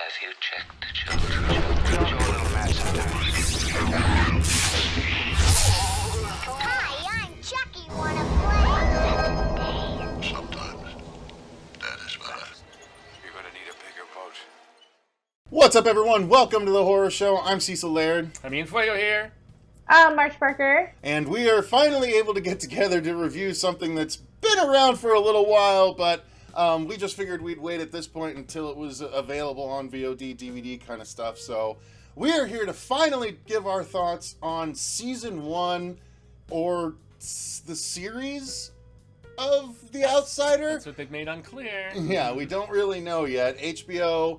Have you checked the children? Hi, I'm Chucky. Wanna play? Sometimes that is better. You're gonna need a bigger boat. What's up, everyone? Welcome to the Horror Show. I'm Cecil Laird. Fuego here. March Parker. And we are finally able to get together to review something that's been around for a little while, but we just figured we'd wait at this point until it was available on VOD, DVD kind of stuff. So we are here to finally give our thoughts on Season 1 or the series of The Outsider. That's what they've made unclear. Yeah, we don't really know yet. HBO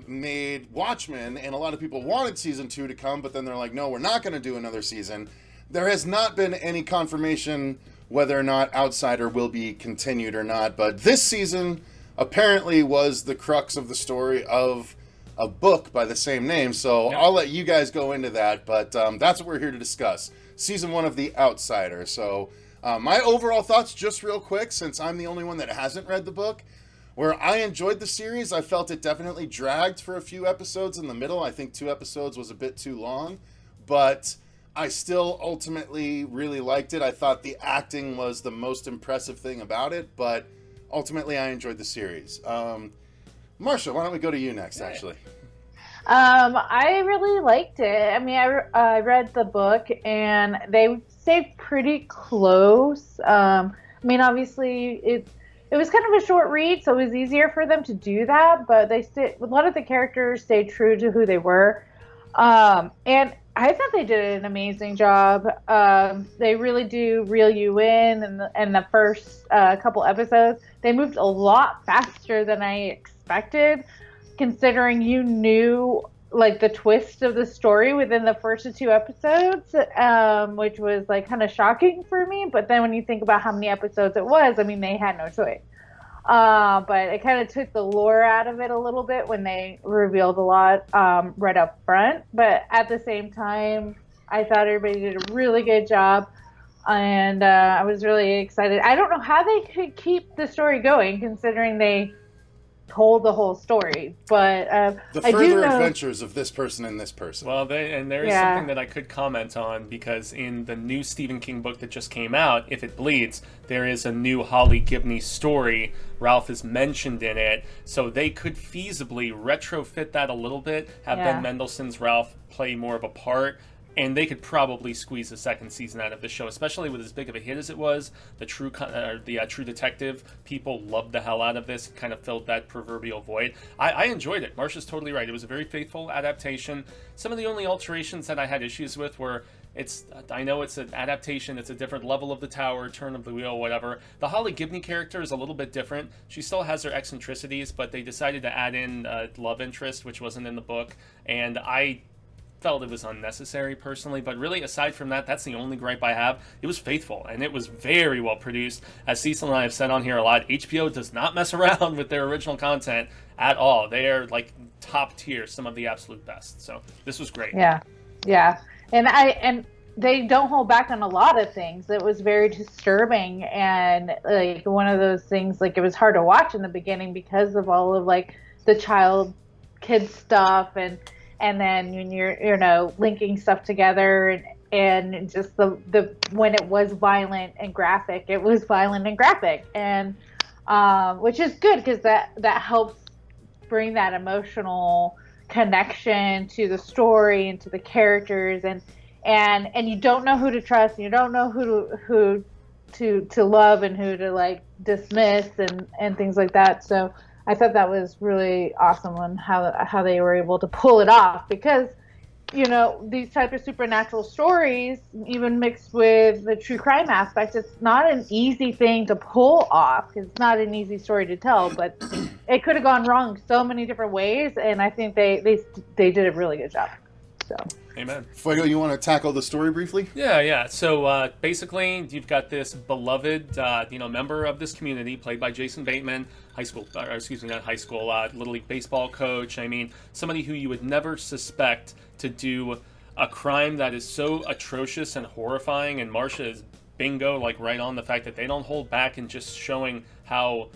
made Watchmen, and a lot of people wanted Season 2 to come, but then they're like, no, we're not going to do another season. There has not been any confirmation whether or not Outsider will be continued or not, but this season apparently was the crux of the story of a book by the same name, so Yep. I'll let you guys go into that, but that's what we're here to discuss. Season 1 of The Outsider. So my overall thoughts, just real quick, since I'm the only one that hasn't read the book, where I enjoyed the series, I felt it definitely dragged for a few episodes in the middle. I think 2 episodes was a bit too long, but I still ultimately really liked it. I thought the acting was the most impressive thing about it, but ultimately I enjoyed the series. Marcia, why don't we go to you next, actually? I really liked it. I mean, I read the book, and they stayed pretty close. I mean, obviously, it was kind of a short read, so it was easier for them to do that, but a lot of the characters stayed true to who they were. And I thought they did an amazing job. They really do reel you in the first couple episodes. They moved a lot faster than I expected, considering you knew like the twist of the story within the first 2 episodes, which was like kind of shocking for me. But then when you think about how many episodes it was, I mean, they had no choice. But it kind of took the lore out of it a little bit when they revealed a lot right up front. But at the same time, I thought everybody did a really good job. And I was really excited. I don't know how they could keep the story going, considering they told the whole story. But The I do further know... adventures of this person and this person. Well, there is something that I could comment on, because in the new Stephen King book that just came out, If It Bleeds, there is a new Holly Gibney story. Ralph is mentioned in it, so they could feasibly retrofit that a little bit, have Ben Mendelsohn's Ralph play more of a part, and they could probably squeeze a second season out of the show, especially with as big of a hit as it was. The True Detective, people loved the hell out of this. It kind of filled that proverbial void. I enjoyed it. Marcia's totally right. It was a very faithful adaptation. Some of the only alterations that I had issues with were, I know it's an adaptation, it's a different level of the tower, turn of the wheel, whatever. The Holly Gibney character is a little bit different. She still has her eccentricities, but they decided to add in love interest, which wasn't in the book, and I felt it was unnecessary personally, but really aside from that, that's the only gripe I have. It was faithful, and it was very well produced. As Cecil and I have said on here a lot, HBO does not mess around with their original content at all. They are like top tier, some of the absolute best. So this was great. Yeah. And they don't hold back on a lot of things. It was very disturbing, and like one of those things, like it was hard to watch in the beginning because of all of like the kid stuff, and then when you're linking stuff together, and just the when it was violent and graphic, it was violent and graphic, and which is good, because that helps bring that emotional connection to the story and to the characters, and you don't know who to trust, and you don't know who to love and who to like dismiss and things like that. So I thought that was really awesome on how they were able to pull it off, because these type of supernatural stories, even mixed with the true crime aspect, it's not an easy thing to pull off. It's not an easy story to tell, but it could have gone wrong so many different ways, and I think they did a really good job. So. Amen. Fuego, you want to tackle the story briefly? Yeah. So basically, you've got this beloved, member of this community, played by Jason Bateman, Little League baseball coach. I mean, somebody who you would never suspect to do a crime that is so atrocious and horrifying. And Marcia is bingo, like right on the fact that they don't hold back in just showing how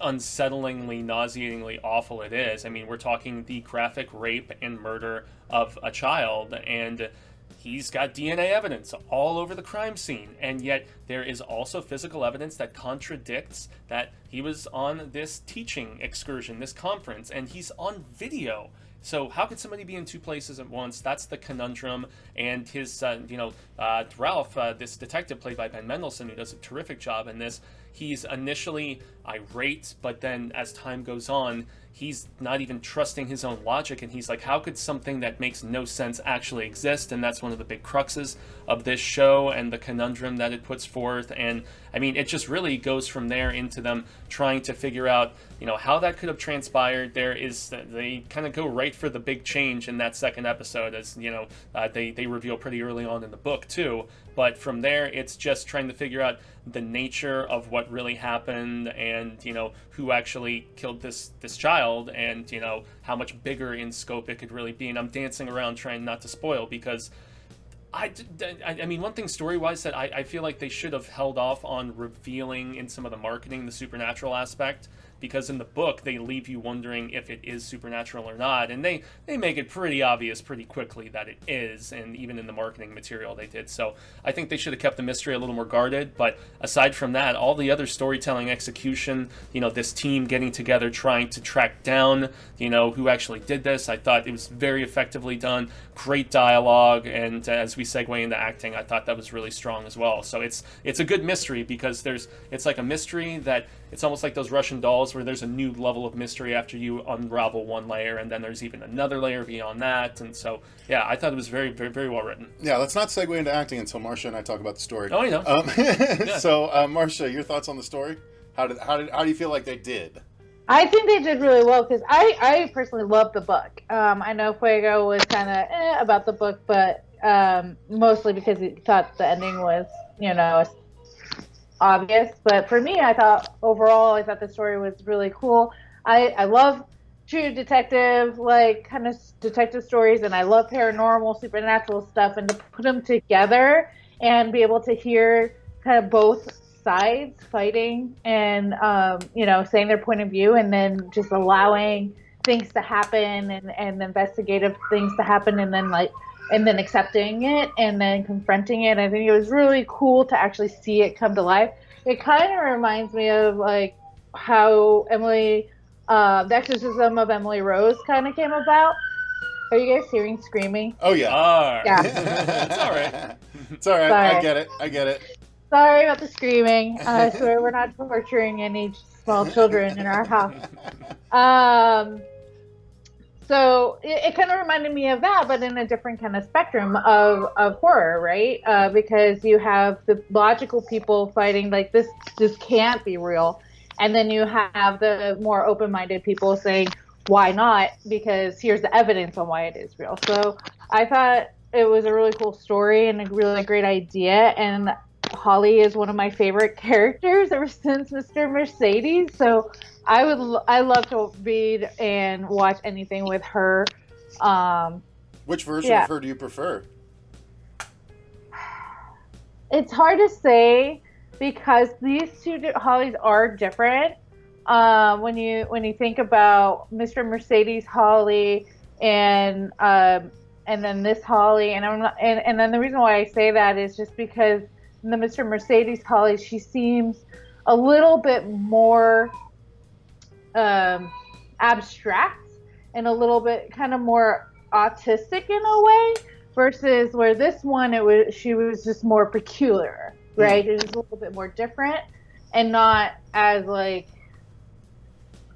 unsettlingly, nauseatingly awful it is. I mean, we're talking the graphic rape and murder of a child, and he's got DNA evidence all over the crime scene, and yet there is also physical evidence that contradicts that he was on this teaching excursion, this conference, and he's on video. So how could somebody be in two places at once? That's the conundrum. And his, Ralph, this detective played by Ben Mendelsohn, who does a terrific job in this, he's initially irate, but then as time goes on, he's not even trusting his own logic, and he's like, how could something that makes no sense actually exist? And that's one of the big cruxes of this show and the conundrum that it puts forth. And I mean, it just really goes from there into them trying to figure out, how that could have transpired. They kind of go right for the big change in that second episode, as they reveal pretty early on in the book too. But from there, it's just trying to figure out the nature of what really happened, and who actually killed this child, and how much bigger in scope it could really be. And I'm dancing around trying not to spoil, because I mean, one thing story-wise that I feel like they should have held off on revealing in some of the marketing the supernatural aspect, because in the book they leave you wondering if it is supernatural or not, and they make it pretty obvious pretty quickly that it is, and even in the marketing material they did. So I think they should have kept the mystery a little more guarded. But aside from that, all the other storytelling execution, this team getting together trying to track down who actually did this, I thought it was very effectively done. Great dialogue, and as we segue into acting, I thought that was really strong as well. So it's a good mystery, because it's like a mystery that it's almost like those Russian dolls, where there's a new level of mystery after you unravel one layer, and then there's even another layer beyond that. And so, yeah, I thought it was very, very, very well written. Yeah, let's not segue into acting until Marcia and I talk about the story. Oh, I know. Yeah. So, Marcia, your thoughts on the story? How do you feel like they did? I think they did really well, because I personally love the book. I know Fuego was kind of about the book, but mostly because he thought the ending was, obvious. But for me, I thought the story was really cool. I love true detective, kind of detective stories, and I love paranormal, supernatural stuff, and to put them together and be able to hear kind of both sides fighting and saying their point of view, and then just allowing things to happen, and investigative things to happen, and then accepting it, and then confronting it. I think it was really cool to actually see it come to life. It kind of reminds me of how the exorcism of Emily Rose kind of came about. Are you guys hearing screaming? Oh yeah. Yeah. It's all right. It's all right. Sorry. I get it. Sorry about the screaming. I swear we're not torturing any small children in our house. So it kind of reminded me of that, but in a different kind of spectrum of horror, right? Because you have the logical people fighting like this can't be real, and then you have the more open-minded people saying, why not? Because here's the evidence on why it is real. So I thought it was a really cool story and a really great idea, and Holly is one of my favorite characters ever since Mr. Mercedes. So I love to read and watch anything with her. Which version of her do you prefer? It's hard to say, because these two Hollys are different. When you think about Mr. Mercedes Holly and then this Holly, and then the reason why I say that is just because in the Mr. Mercedes Holly, she seems a little bit more abstract and a little bit kind of more autistic in a way, versus where this one she was just more peculiar, right? It was a little bit more different and not as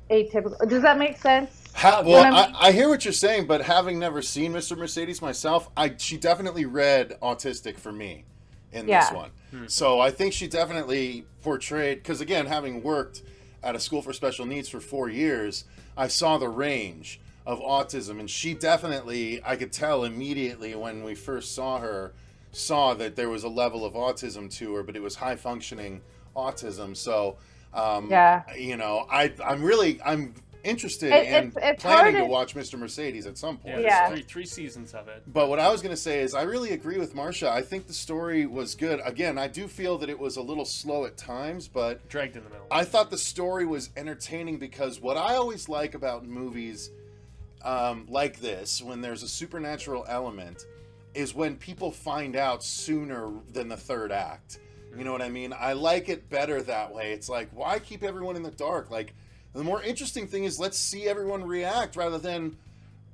atypical. Does that make sense? I hear what you're saying, but having never seen Mr. Mercedes myself, she definitely read autistic for me in this one. So I think she definitely portrayed, because again, having worked at a school for special needs for 4 years, I saw the range of autism, and she definitely, I could tell immediately when we first saw her, saw that there was a level of autism to her, but it was high functioning autism. So, I'm interested It's and hard planning to to- watch Mr. Mercedes at some point. Yeah, Yeah. there's three seasons of it. But what I was going to say is I really agree with Marcia. I think the story was good. Again, I do feel that it was a little slow at times, but Dragged in the middle. I thought the story was entertaining because what I always like about movies like this, when there's a supernatural element, is when people find out sooner than the third act. You know what I mean? I like it better that way. It's like, why keep everyone in the dark? Like, the more interesting thing is let's see everyone react rather than...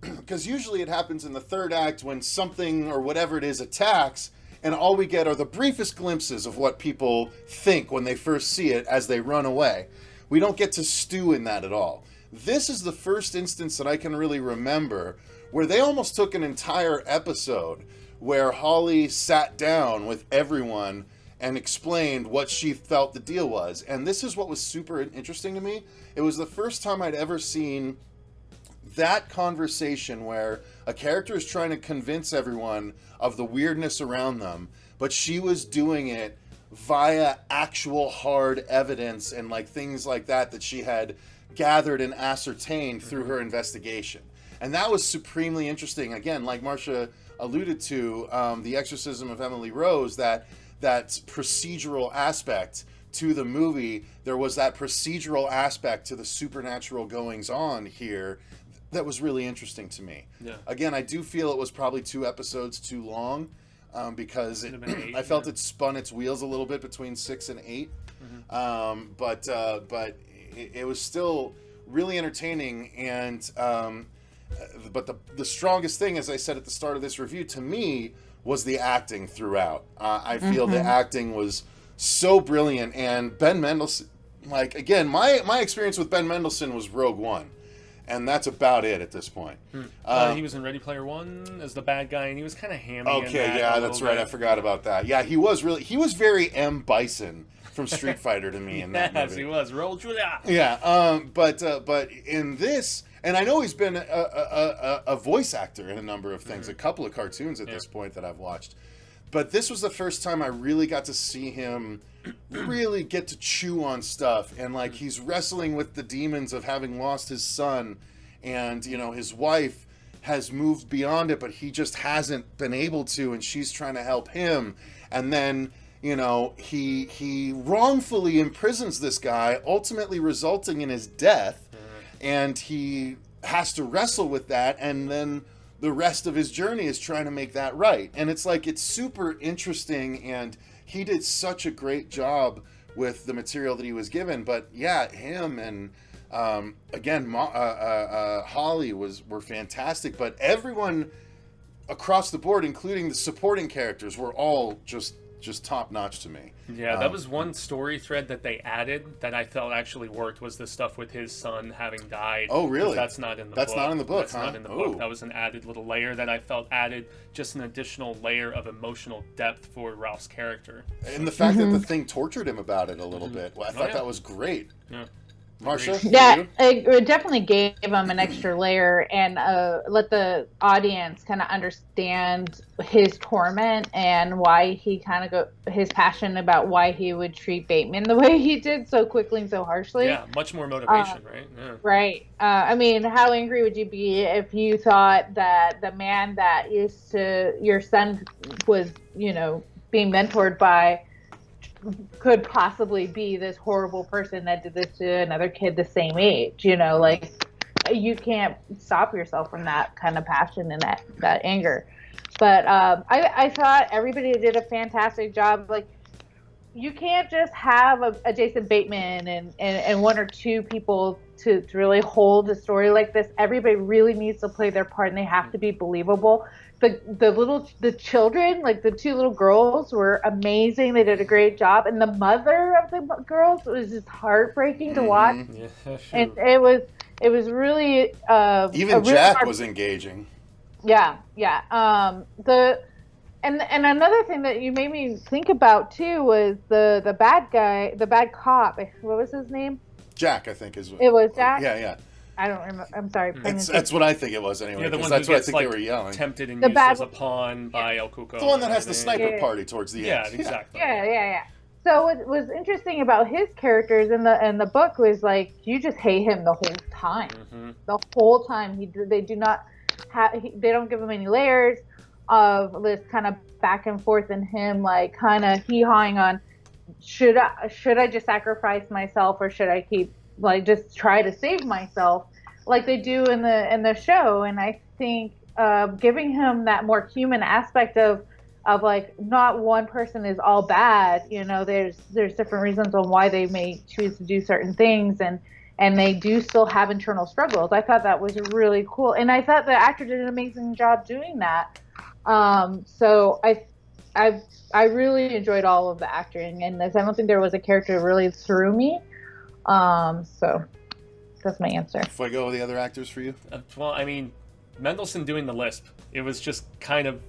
Because usually it happens in the third act when something or whatever it is attacks, and all we get are the briefest glimpses of what people think when they first see it as they run away. We don't get to stew in that at all. This is the first instance that I can really remember where they almost took an entire episode where Holly sat down with everyone and explained what she felt the deal was. And this is what was super interesting to me. It was the first time I'd ever seen that conversation where a character is trying to convince everyone of the weirdness around them, but she was doing it via actual hard evidence and like things like that she had gathered and ascertained through her investigation. And that was supremely interesting. Again, like Marcia alluded to, the exorcism of Emily Rose, that procedural aspect to the movie, there was that procedural aspect to the supernatural goings on here that was really interesting to me. Yeah. Again, I do feel it was probably 2 episodes too long because Could have been 8, I felt it spun its wheels a little bit between 6 and 8. But it was still really entertaining. And but the strongest thing, as I said at the start of this review, to me, was the acting throughout. I feel the acting was so brilliant. And Ben Mendelsohn, like, again, my experience with Ben Mendelsohn was Rogue One. And that's about it at this point. He was in Ready Player One as the bad guy, and he was kind of hammy. Okay, yeah, that's right. I forgot about that. Yeah, he was very M. Bison from Street Fighter to me in that movie. Yes, he was. Roll Julia. Yeah, but in this, and I know he's been a voice actor in a number of things, a couple of cartoons at this point that I've watched. But this was the first time I really got to see him really get to chew on stuff, and like he's wrestling with the demons of having lost his son, and you know his wife has moved beyond it, but he just hasn't been able to, and she's trying to help him, and then you know he wrongfully imprisons this guy, ultimately resulting in his death, and he has to wrestle with that, and then the rest of his journey is trying to make that right. And it's like, it's super interesting, and he did such a great job with the material that he was given. But yeah, him and again, Holly were fantastic, but everyone across the board, including the supporting characters, were all just top notch to me. Yeah, that was one story thread that they added that I felt actually worked, was the stuff with his son having died. Oh, really? That's not in the book. That's not in the book, That's not in the book. That was an added little layer that I felt added just an additional layer of emotional depth for Ralph's character. And the fact that the thing tortured him about it a little bit, well, I thought that was great. Yeah. Marcia? Yeah, it definitely gave him an extra layer and let the audience kind of understand his torment and why he kind of his passion about why he would treat Bateman the way he did so quickly and so harshly. Yeah, much more motivation, right? Yeah. Right. I mean, how angry would you be if you thought that the man that your son was, you know, being mentored by could possibly be this horrible person that did this to another kid the same age, you know, like you can't stop yourself from that kind of passion and that anger. But I thought everybody did a fantastic job. Like, you can't just have a Jason Bateman and one or two people to really hold a story like this. Everybody really needs to play their part, and they have to be believable. The children, like the 2 little girls, were amazing. They did a great job, and the mother of the girls was just heartbreaking to watch. Yeah, sure. And it was really even Jack was engaging. Yeah. And another thing that you made me think about too was the bad guy, the bad cop. What was his name? Jack, I think is. It was Jack. Yeah. I don't remember. I'm sorry. That's what I think it was anyway. Yeah, the one that's who what I gets, think like, they were yelling. tempted and The used bad as a pawn by El Cuco. The one that has the and everything. sniper Yeah. party towards the Yeah, end. exactly. Yeah. So what was interesting about his characters in the book was like you just hate him the whole time. The whole time they do not they don't give him any layers of this kind of back and forth in him like kind of hee-hawing on should I just sacrifice myself or should I keep like just try to save myself like they do in the show. And I think giving him that more human aspect of like not one person is all bad, you know, there's different reasons on why they may choose to do certain things and they do still have internal struggles. I thought that was really cool, and I thought the actor did an amazing job doing that. So I really enjoyed all of the acting in this. I don't think there was a character that really threw me. So that's my answer. Fuego, the other actors for you? Well, I mean, Mendelsohn doing the lisp, it was just kind of,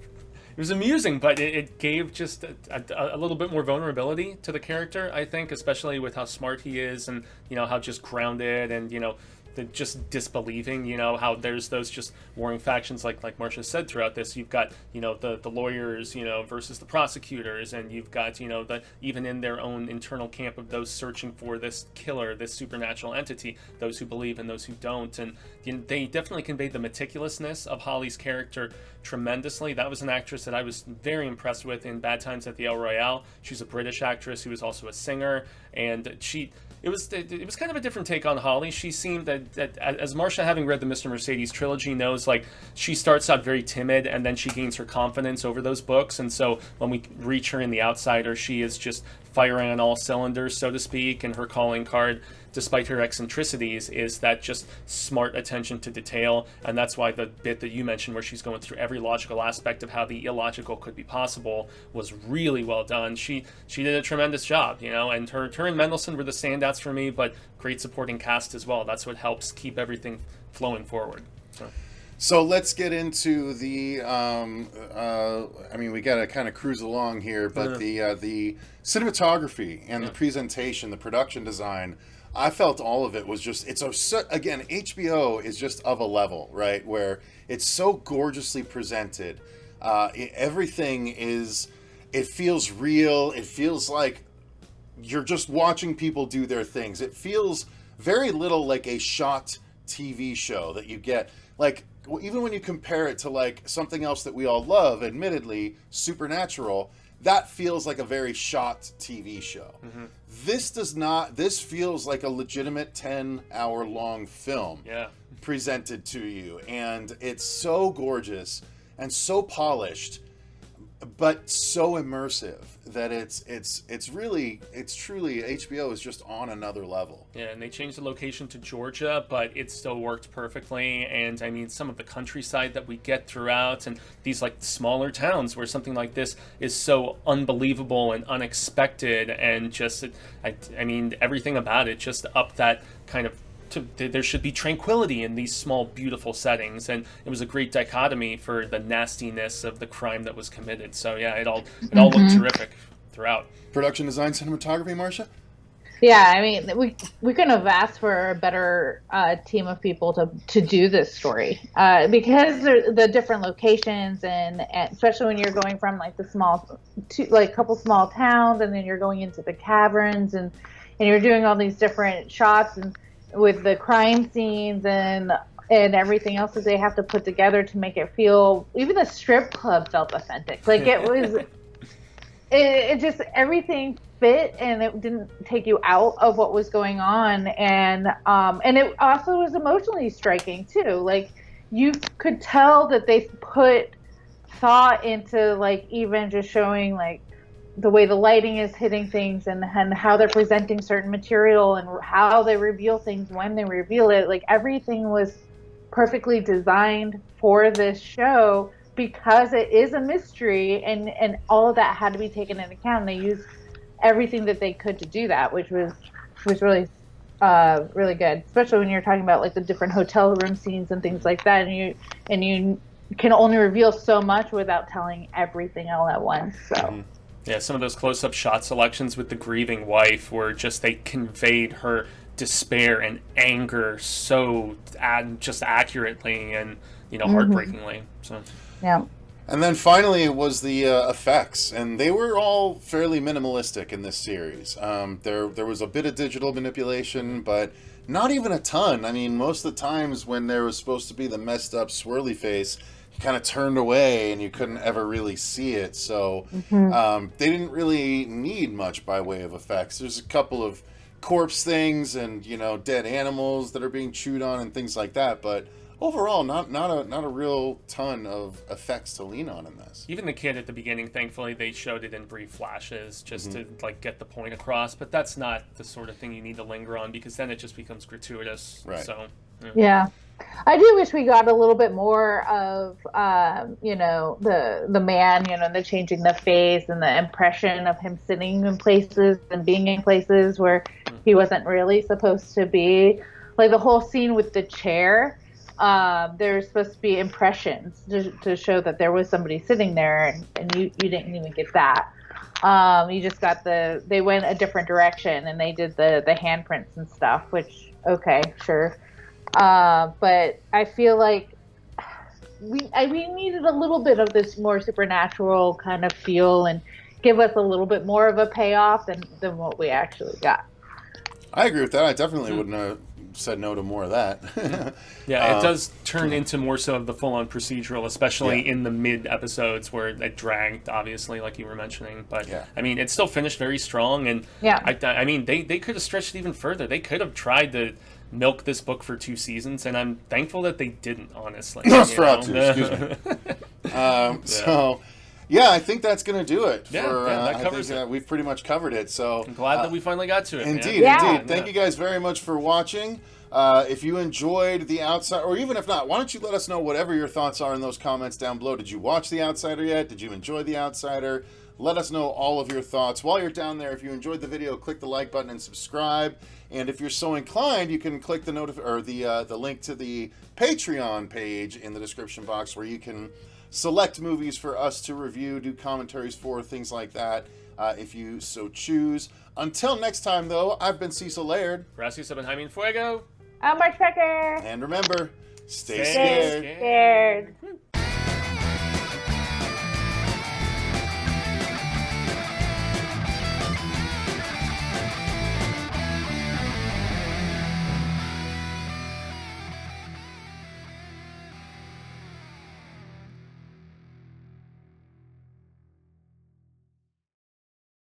it was amusing, but it gave just a little bit more vulnerability to the character, I think, especially with how smart he is and, you know, how just grounded and, you know, the just disbelieving, you know, how there's those just warring factions like Marcia said throughout this. You've got, you know, the lawyers, you know, versus the prosecutors, and you've got, you know, the even in their own internal camp of those searching for this killer, this supernatural entity, those who believe and those who don't. And you know, they definitely conveyed the meticulousness of Holly's character tremendously. That was an actress that I was very impressed with in Bad Times at the El Royale. She's a British actress who was also a singer, and it was kind of a different take on Holly. She seemed that as Marcia, having read the Mr. Mercedes trilogy, knows, like, she starts out very timid and then she gains her confidence over those books. And so when we reach her in The Outsider, she is just firing on all cylinders, so to speak, and her calling card, despite her eccentricities, is that just smart attention to detail. And that's why the bit that you mentioned where she's going through every logical aspect of how the illogical could be possible was really well done. She did a tremendous job, you know, and her and Mendelsohn were the standouts for me, but great supporting cast as well. That's what helps keep everything flowing forward. So let's get into the, I mean, we got to kind of cruise along here, but the cinematography and the presentation, the production design, I felt all of it was just, again, HBO is just of a level, right? Where it's so gorgeously presented. Everything it feels real. It feels like you're just watching people do their things. It feels very little like a shot TV show that you get. Like, even when you compare it to like something else that we all love, admittedly, Supernatural, that feels like a very shot TV show. This does not. This feels like a legitimate 10-hour long film presented to you, and it's so gorgeous and so polished, but so immersive that it's truly HBO is just on another level. Yeah, and they changed the location to Georgia, but it still worked perfectly. And I mean, some of the countryside that we get throughout, and these like smaller towns where something like this is so unbelievable and unexpected, and just I mean, everything about it just up that kind of. There should be tranquility in these small, beautiful settings, and it was a great dichotomy for the nastiness of the crime that was committed. So yeah, it all looked terrific throughout. Production design, cinematography, Marcia? Yeah, I mean, we couldn't have asked for a better team of people to do this story because the different locations and especially when you're going from like a couple small towns, and then you're going into the caverns and you're doing all these different shots and with the crime scenes and everything else that they have to put together to make it feel, even the strip club felt authentic. Like it was, it just, everything fit and it didn't take you out of what was going on. And it also was emotionally striking too. Like you could tell that they put thought into like even just showing like the way the lighting is hitting things and how they're presenting certain material and how they reveal things when they reveal it. Like everything was perfectly designed for this show because it is a mystery, and all of that had to be taken into account. And they used everything that they could to do that, which was really really good, especially when you're talking about like the different hotel room scenes and things like that, and you can only reveal so much without telling everything all at once. So yeah, some of those close-up shot selections with the grieving wife were just, they conveyed her despair and anger so just accurately and, you know, heartbreakingly. So yeah. And then finally it was the effects, and they were all fairly minimalistic in this series. There was a bit of digital manipulation, but not even a ton. I mean, most of the times when there was supposed to be the messed up swirly face, you kind of turned away and you couldn't ever really see it. So they didn't really need much by way of effects. There's a couple of corpse things and, you know, dead animals that are being chewed on and things like that, but overall, not a real ton of effects to lean on in this. Even the kid at the beginning, thankfully, they showed it in brief flashes just to like get the point across. But that's not the sort of thing you need to linger on, because then it just becomes gratuitous. Right. So Yeah. I do wish we got a little bit more of, you know, the man, you know, the changing the face and the impression of him sitting in places and being in places where he wasn't really supposed to be. Like the whole scene with the chair. There's supposed to be impressions to show that there was somebody sitting there, and you didn't even get that. You just got they went a different direction and they did the handprints and stuff, which, okay, sure. But I feel like we needed a little bit of this more supernatural kind of feel and give us a little bit more of a payoff than what we actually got. I agree with that. I definitely wouldn't have said no to more of that. Yeah, it does turn into more so of the full-on procedural, especially in the mid-episodes where it dragged, obviously, like you were mentioning. But, I mean, it still finished very strong, and I mean, they could have stretched it even further. They could have tried to milk this book for 2 seasons, and I'm thankful that they didn't, honestly. Nosferatu, excuse me. So... yeah, I think that's going to do it. That covers it. We've pretty much covered it. So I'm glad that we finally got to it. Indeed, indeed. Thank you guys very much for watching. If you enjoyed The Outsider, or even if not, why don't you let us know whatever your thoughts are in those comments down below. Did you watch The Outsider yet? Did you enjoy The Outsider? Let us know all of your thoughts. While you're down there, if you enjoyed the video, click the like button and subscribe. And if you're so inclined, you can click the the link to the Patreon page in the description box, where you can select movies for us to review, do commentaries for, things like that, if you so choose. Until next time, though, I've been Cecil Laird. Gracias a Jaime Fuego. I'm Mark Becker. And remember, stay Stay scared. Scared.